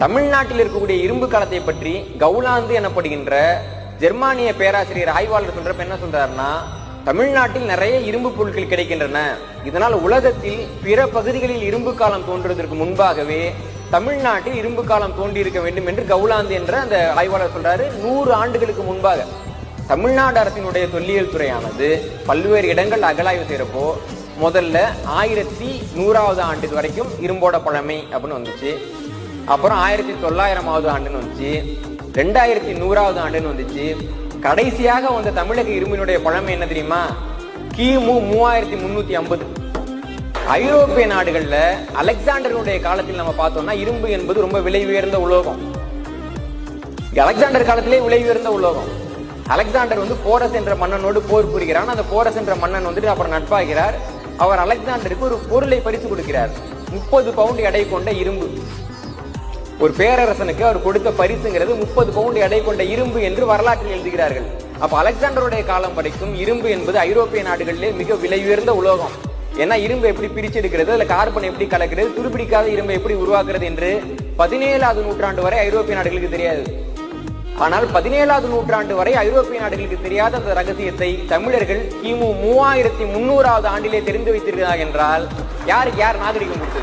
தமிழ்நாட்டில் இருக்கக்கூடிய இரும்பு காலத்தை பற்றி கவுலாந்து எனப்படுகின்ற ஜெர்மானிய பேராசிரியர் ஆய்வாளர் சொல்றப்ப என்ன சொல்றாருன்னா, தமிழ்நாட்டில் நிறைய இரும்பு பொருட்கள் கிடைக்கின்றன, இதனால் உலகத்தில் பிற பகுதிகளில் இரும்பு காலம் தோன்றுவதற்கு முன்பாகவே தமிழ்நாட்டில் இரும்பு காலம் தோன்றி இருக்க வேண்டும் என்று கவுலாந்து என்ற அந்த ஆய்வாளர் சொல்றாரு. 100 ஆண்டுகளுக்கு முன்பாக தமிழ்நாடு அரசினுடைய தொல்லியல் துறையானது பல்வேறு இடங்கள் அகழாய்வு செய்யறப்போ முதல்ல 1100வது ஆண்டு வரைக்கும் இரும்போட பழமை அப்படின்னு வந்துச்சு. அப்புறம் 1900வது ஆண்டுன்னு வந்துச்சு, 2100வது ஆண்டுன்னு வந்துச்சு. கடைசியாக வந்த தமிழக இரும்பினுடைய பழமை என்ன தெரியுமா? கிமு 3350. ஐரோப்பிய நாடுகள்ல அலெக்சாண்டருடைய காலத்தில் நம்ம பார்த்தோம்னா இரும்பு என்பது ரொம்ப விலை உயர்ந்த உலோகம். அலெக்சாண்டர் காலத்திலே விலை உயர்ந்த உலோகம். அலெக்சாண்டர் போரஸ் என்ற மன்னனோடு போர் புரிகிறான். அந்த போரஸ் என்ற மன்னன் அப்புறம் நட்பாகிறார். அவர் அலெக்சாண்டருக்கு ஒரு பொருளை பரிசு கொடுக்கிறார். 30 பவுண்ட் எடை கொண்ட இரும்பு. ஒரு பேரரசனுக்கு அவர் கொடுத்த பரிசுங்கிறது 30 பவுண்ட் எடை கொண்ட இரும்பு என்று வரலாற்றில் எழுதுகிறார்கள். அப்ப அலெக்சாண்டருடைய காலம் வரைக்கும் இரும்பு என்பது ஐரோப்பிய நாடுகளிலே மிக விலை உயர்ந்த உலோகம். ஏன்னா இரும்பு எப்படி பிரிச்செடுக்கிறது, அதுல கார்பன் எப்படி கலக்கிறது, துருப்பிடிக்காத இரும்பை எப்படி உருவாக்குறது என்று 17வது நூற்றாண்டு வரை ஐரோப்பிய நாடுகளுக்கு தெரியாது. ஆனால் 17வது நூற்றாண்டு வரை ஐரோப்பிய நாடுகளுக்கு தெரியாத அந்த ரகசியத்தை தமிழர்கள் கிமு 3300வது ஆண்டிலே தெரிந்து வைத்திருக்கிறார் என்றால் யாருக்கு யார் நாகரிகம் கொடுத்தது?